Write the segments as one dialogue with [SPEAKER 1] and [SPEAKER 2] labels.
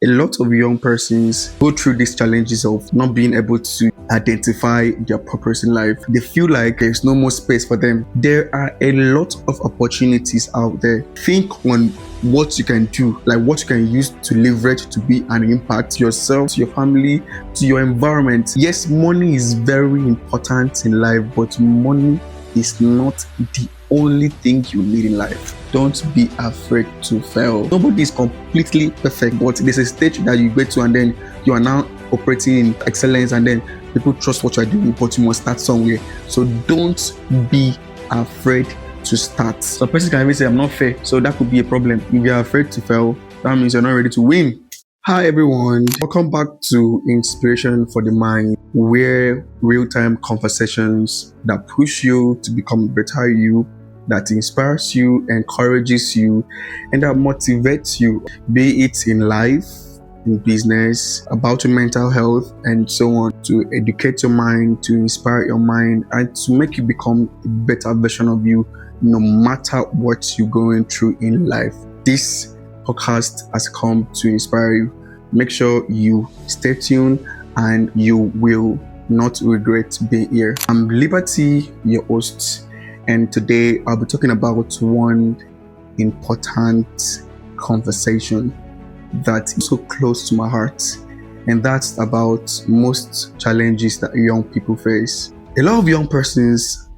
[SPEAKER 1] A lot of young persons go through these challenges of not being able to identify their purpose in life. They feel like there's no more space for them. There are a lot of opportunities out there. Think on what you can do, like what you can use to leverage to be an impact to yourself, to your family, to your environment. Yes, money is very important in life, but money is not the only thing you need in life. Don't be afraid to fail. Nobody is completely perfect, but there's a stage that you get to, and then you are now operating in excellence, and then people trust what you're doing, but you must start somewhere. So don't be afraid to start. Some person can even say, I'm not fair. So that could be a problem. If you're afraid to fail, that means you're not ready to win. Hi everyone, welcome back to Inspiration for the Mind, where real-time conversations that push you to become a better you, that inspires you, encourages you, and that motivates you, be it in life, in business, about your mental health, and so on, to educate your mind, to inspire your mind, and to make you become a better version of you, no matter what you're going through in life. This podcast has come to inspire you. Make sure you stay tuned and you will not regret being here. I'm Liberty, your host, and today I'll be talking about one important conversation that is so close to my heart, and that's about most challenges that young people face. A lot of young persons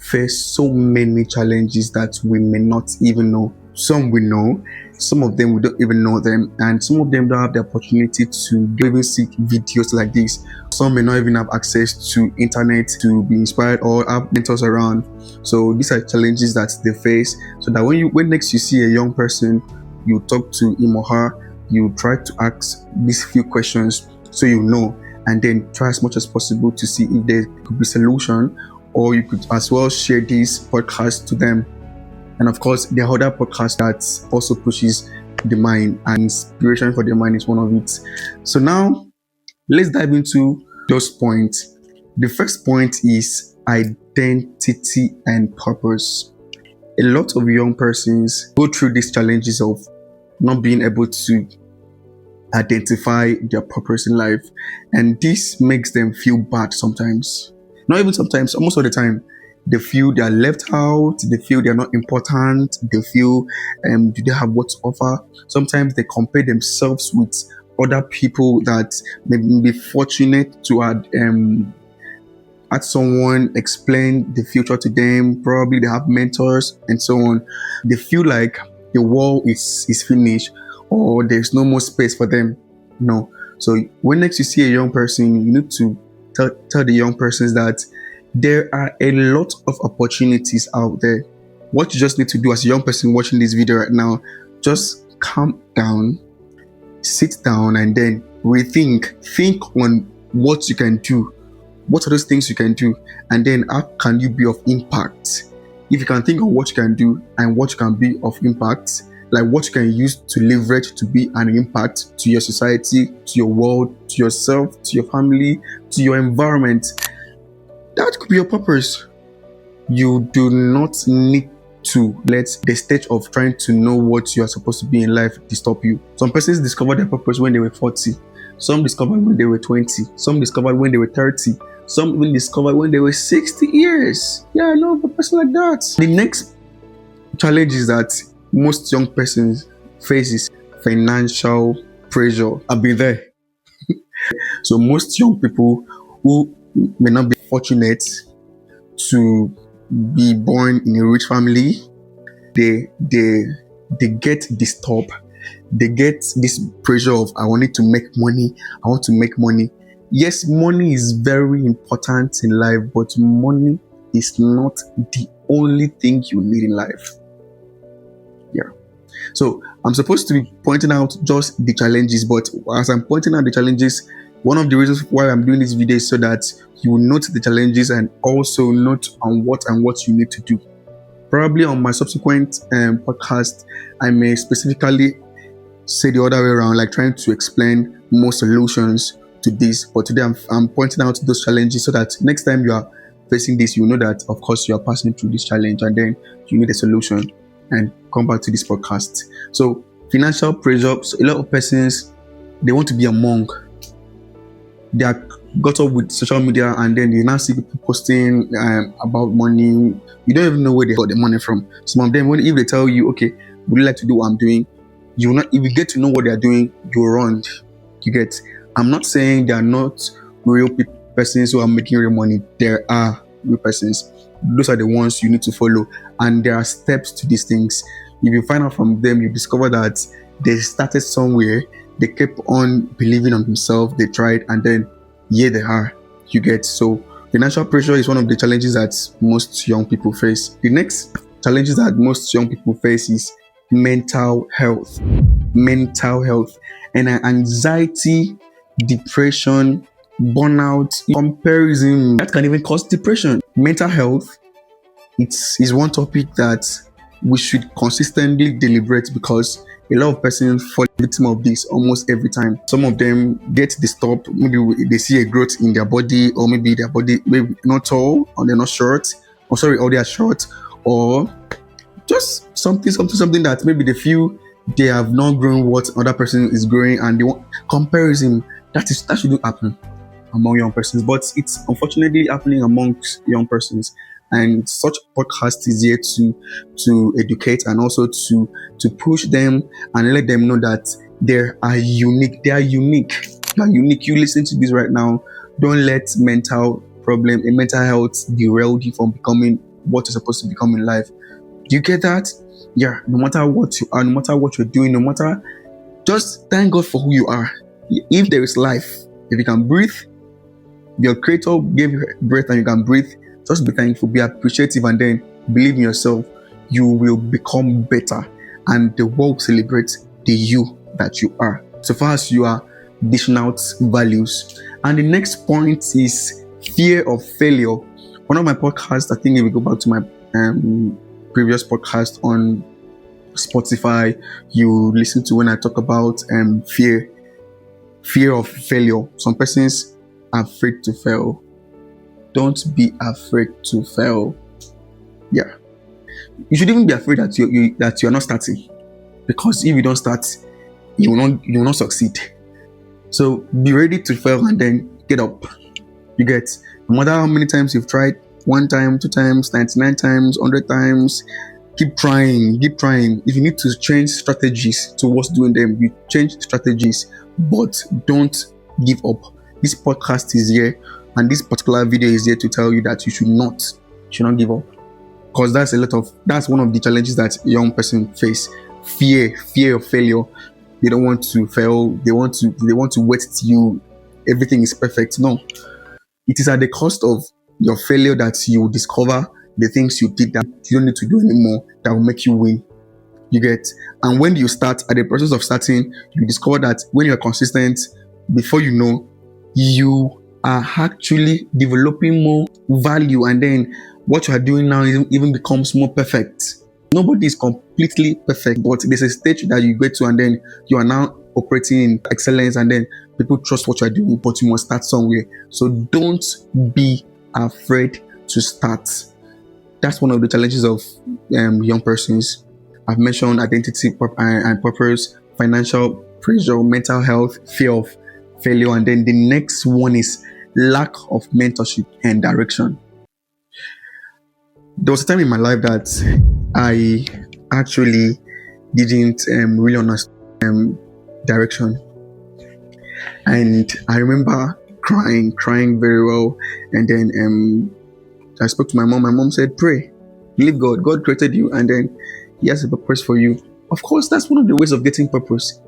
[SPEAKER 1] face so many challenges that we may not even know. Some we know, some of them we don't even know them, and some of them don't have the opportunity to even see videos like this. Some may not even have access to internet to be inspired or have mentors around. So these are challenges that they face, so that when next you see a young person, you talk to him or her, you try to ask these few questions so you know, and then try as much as possible to see if there could be solution, or you could as well share this podcast to them. And of course, there are other podcasts that also pushes the mind, and Inspiration for the Mind is one of it. So now, let's dive into those points. The first point is identity and purpose. A lot of young persons go through these challenges of not being able to identify their purpose in life, and this makes them feel bad sometimes. Not even sometimes, almost all the time. They feel they are left out, they feel they are not important, they feel do they have what to offer. Sometimes they compare themselves with other people that may be fortunate to had someone explain the future to them. Probably they have mentors and so on. They feel like the world is finished, or there's no more space for them. No. So when next you see a young person, you need to tell the young persons that there are a lot of opportunities out there. What you just need to do as a young person watching this video right now, just calm down, sit down, and then think on what you can do. What are those things you can do? And then how can you be of impact? If you can think of what you can do and what you can be of impact, like what you can use to leverage to be an impact to your society, to your world, to yourself, to your family, to your environment, that could be your purpose. You do not need to let the stage of trying to know what you are supposed to be in life disturb you. Some persons discovered their purpose when they were 40. Some discovered when they were 20. Some discovered when they were 30. Some even discovered when they were 60 years. Yeah, I know a person like that. The next challenge is that most young persons face is financial pressure. I've been there. So most young people who may not be fortunate to be born in a rich family, they get disturbed. They get this pressure of, I want to make money. I want to make money. Yes, money is very important in life, but money is not the only thing you need in life. Yeah. So I'm supposed to be pointing out just the challenges, but as I'm pointing out the challenges, one of the reasons why I'm doing this video is so that you will note the challenges and also note on what you need to do. Probably on my subsequent podcast, I may specifically say the other way around, like trying to explain more solutions to this. But today I'm pointing out those challenges so that next time you are facing this, you know that of course you are passing through this challenge, and then you need a solution, and come back to this podcast. So financial pressure. So a lot of persons they want to be among. They are got up with social media, and then you now see people posting about money. You don't even know where they got the money from. Some of them, if they tell you, okay, would you like to do what I'm doing, you will not. If you get to know what they are doing, you run. You get. I'm not saying they are not real persons who are making real money. There are real persons. Those are the ones you need to follow, and there are steps to these things. If you find out from them, you discover that they started somewhere. They kept on believing on themselves. They tried, and then here they are. You get. So financial pressure is one of the challenges that most young people face. The next challenges that most young people face is mental health. Mental health and anxiety, depression, burnout, comparison. That can even cause depression. Mental health, is one topic that we should consistently deliberate, because a lot of persons fall victim of this almost every time. Some of them get disturbed. Maybe they see a growth in their body, or maybe their body maybe not tall, or they're not short, or they are short, or just something that maybe they feel they have not grown what other person is growing, and they want comparison. That shouldn't happen among young persons, but it's unfortunately happening amongst young persons. And such podcast is here to educate, and also to push them and let them know that they are unique. They are unique. You are unique. You listen to this right now. Don't let mental health derail you from becoming what you're supposed to become in life. Do you get that? Yeah. No matter what you are, no matter what you're doing, just thank God for who you are. If there is life, if you can breathe, your creator gave you breath and you can breathe. Just be thankful, be appreciative, and then believe in yourself. You will become better, and the world celebrates the you that you are, so far as you are dishing out values. And the next point is fear of failure. One of my podcasts, I think if we go back to my previous podcast on Spotify, you listen to when I talk about fear of failure. Some persons are afraid to fail. Don't be afraid to fail. Yeah, you should even be afraid that you're not starting, because if you don't start, you will not succeed. So be ready to fail and then get up. You get. No matter how many times you've tried, 1 time, 2 times, 99 times, 100 times, keep trying. If you need to change strategies towards doing them, you change strategies, but don't give up. This podcast is here, and this particular video is here to tell you that you should not give up, because that's one of the challenges that young person face. Fear of failure. They don't want to fail. They want to wait till you everything is perfect. No, it is at the cost of your failure that you will discover the things you did that you don't need to do anymore that will make you win. You get. And when you start, at the process of starting, you discover that when you're consistent, before you know, you are actually developing more value, and then what you are doing now even becomes more perfect. Nobody is completely perfect, but there's a stage that you get to, and then you are now operating in excellence, and then people trust what you are doing, but you must start somewhere. So don't be afraid to start. That's one of the challenges of young persons. I've mentioned identity and purpose, financial pressure, mental health, fear of failure, and then the next one is lack of mentorship and direction. There was a time in my life that I actually didn't really understand direction, and I remember crying very well. And then I spoke to my mom. My mom said, "Pray, believe God. God created you, and then He has a purpose for you." Of course, that's one of the ways of getting purpose.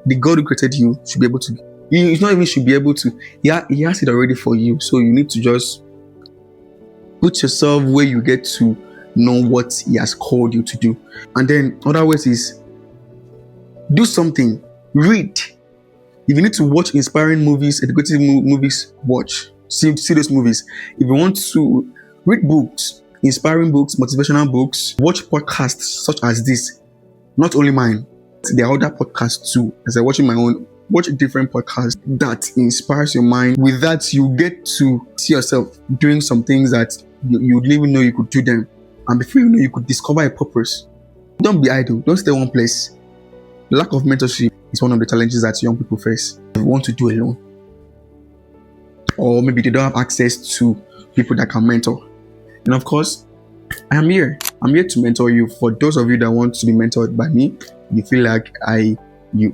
[SPEAKER 1] The God who created you should be able to. He's not even should be able to. Yeah, He has it already for you. So you need to just put yourself where you get to know what He has called you to do. And then other ways is do something. Read. If you need to watch inspiring movies, educative movies, watch. See those movies. If you want to read books, inspiring books, motivational books, watch podcasts such as this. Not only mine, there are other podcasts too. As I'm watching my own, watch different podcasts that inspires your mind. With that, you get to see yourself doing some things that you didn't even know you could do them. And before you know, you could discover a purpose. Don't be idle. Don't stay one place. Lack of mentorship is one of the challenges that young people face. They want to do alone, or maybe they don't have access to people that can mentor. And of course, I'm here to mentor you. For those of you that want to be mentored by me, you feel like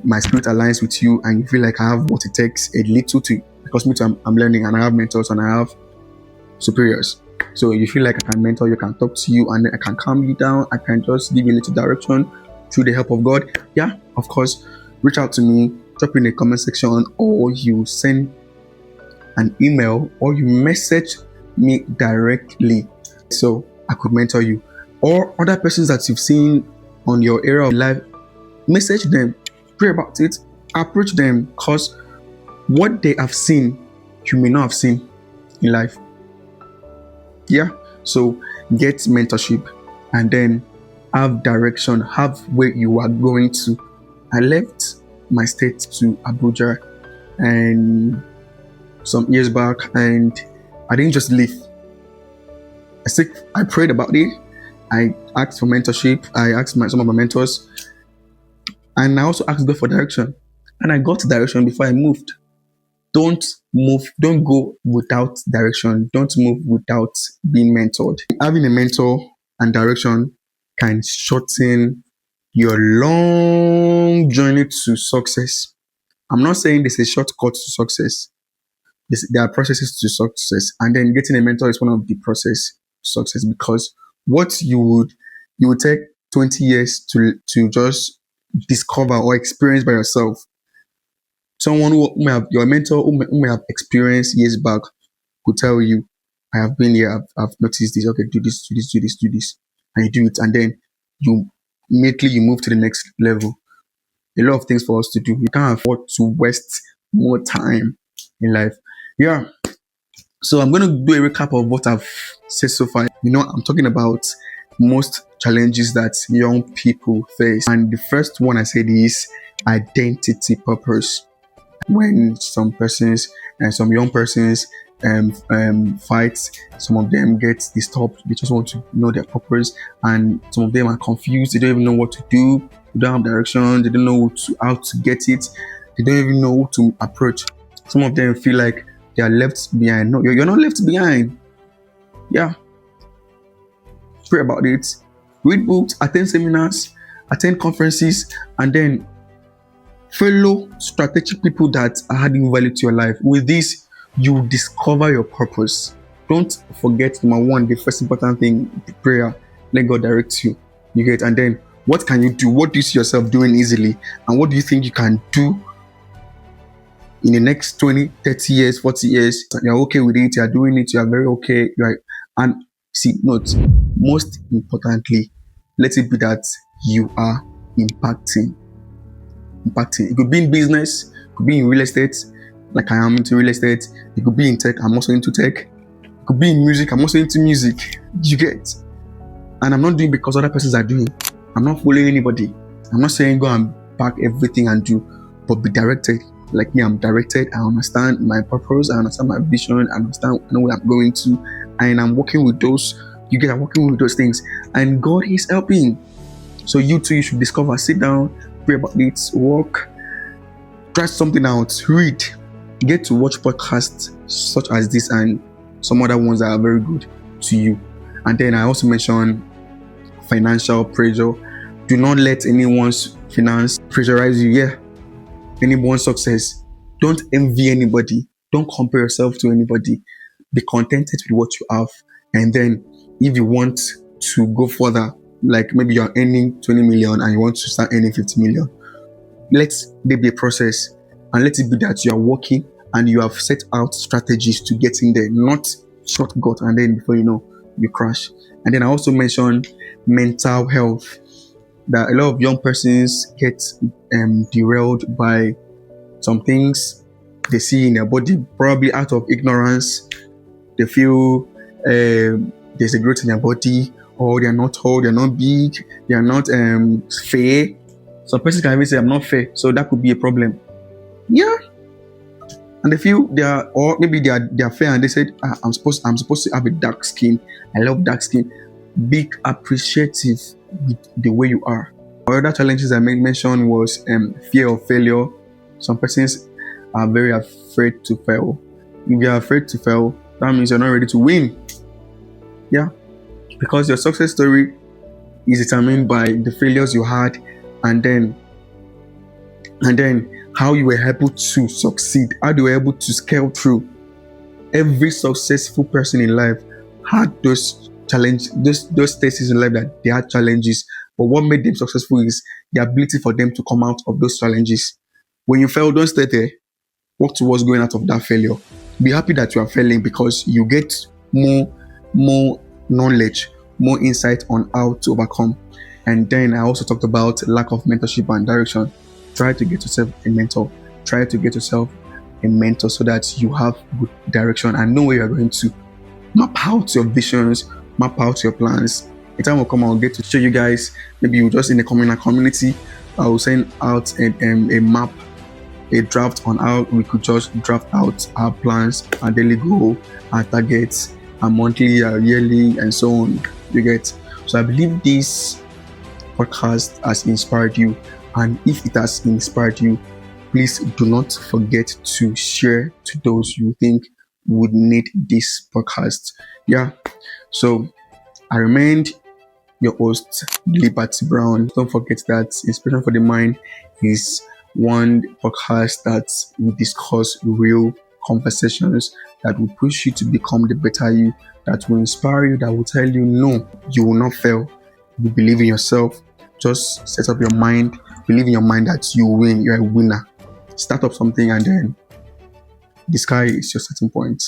[SPEAKER 1] my spirit aligns with you, and you feel like I have what it takes a little to, because me too, I'm learning, and I have mentors and I have superiors. So you feel like I can mentor you, can talk to you, and I can calm you down. I can just give you a little direction through the help of God. Yeah, of course, reach out to me, drop in the comment section, or you send an email, or you message me directly so I could mentor you. Or other persons that you've seen on your area of life, message them, pray about it, approach them, because what they have seen, you may not have seen in life. Yeah, so get mentorship and then have direction, have where you are going to. I left my state to Abuja and some years back, and I didn't just leave. I prayed about it. I asked for mentorship. I asked some of my mentors, and I also asked God for direction. And I got direction before I moved. Don't go without direction. Don't move without being mentored. Having a mentor and direction can shorten your long journey to success. I'm not saying there's a shortcut to success. There are processes to success, and then getting a mentor is one of the process to success, because what you would take 20 years to just discover or experience by yourself. Someone who may have, your mentor who may have experienced years back, could tell you, I have been here, I've noticed this, okay, do this, and you do it, and then you immediately move to the next level. A lot of things for us to do. We can't afford to waste more time in life. Yeah. So I'm going to do a recap of what I've said so far. I'm talking about most challenges that young people face. And the first one I said is identity purpose. When some persons and some young persons fight, some of them get disturbed. They just want to know their purpose, and some of them are confused. They don't even know what to do. They don't have direction. They don't know how to get it. They don't even know who to approach. Some of them feel like they are left behind. No, you're not left behind. Yeah. Pray about it. Read books, attend seminars, attend conferences, and then follow strategic people that are adding value to your life. With this, you discover your purpose. Don't forget, number one, the first important thing, the prayer. Let God direct you. You get, and then what can you do? What do you see yourself doing easily? And what do you think you can do in the next 20, 30 years, 40 years? You're okay with it, you're doing it, you're very okay. And see, note, most importantly, let it be that you are impacting. It could be in business, it could be in real estate, like I am into real estate. It could be in tech, I'm also into tech. It could be in music, I'm also into music. You get? And I'm not doing because other persons are doing. I'm not following anybody. I'm not saying go and pack everything and do, but be directed. Like me, I'm directed. I understand my purpose, I understand my vision, I know where I'm going to, and I'm working with those. I'm working with those things, and God is helping. So you too, you should discover, sit down, pray about it, work, try something out, read, get to watch podcasts such as this and some other ones that are very good to you. And then I also mentioned financial pressure. Do not let anyone's finance pressurize you. Yeah, anyone's success. Don't envy anybody. Don't compare yourself to anybody. Be contented with what you have. And then if you want to go further, like maybe you're earning 20 million and you want to start earning 50 million, let there be a process, and let it be that you are working and you have set out strategies to get in there, not shortcut and then before you know, you crash. And then I also mentioned mental health, that a lot of young persons get derailed by some things they see in their body, probably out of ignorance. They feel there's a growth in their body, or they're not tall, they're not big, they're not fair. Some persons can even say, I'm not fair, so that could be a problem. Yeah. And they feel they are, or maybe they are fair and they said, I'm supposed to have a dark skin. I love dark skin. Be appreciative with the way you are. Other challenges I mentioned was fear of failure. Some persons are very afraid to fail. If you're afraid to fail, that means you're not ready to win. Yeah, because your success story is determined by the failures you had, and then how you were able to succeed, how you were able to scale through. Every successful person in life had those stages in life that they had challenges. But what made them successful is the ability for them to come out of those challenges. When you fail, don't stay there. Work towards going out of that failure. Be happy that you are failing, because you get more knowledge, more insight on how to overcome. And then I also talked about lack of mentorship and direction. Try to get yourself a mentor. Try to get yourself a mentor so that you have good direction and know where you're going to. Map out your visions, map out your plans. A time will come, I'll get to show you guys. Maybe you just in the community, I will send out a map, a draft on how we could just draft out our plans, our daily goal, our targets, our monthly, our yearly, and so on. You get. So I believe this podcast has inspired you, and if it has inspired you, please do not forget to share to those you think would need this podcast. Yeah. So I remained your host, Liberty Brown. Don't forget that Inspiration for the Mind is one podcast that we discuss real conversations that will push you to become the better you, that will inspire you, that will tell you, no, you will not fail. You believe in yourself. Just set up your mind. Believe in your mind that you win. You're a winner. Start up something, and then the sky is your starting point.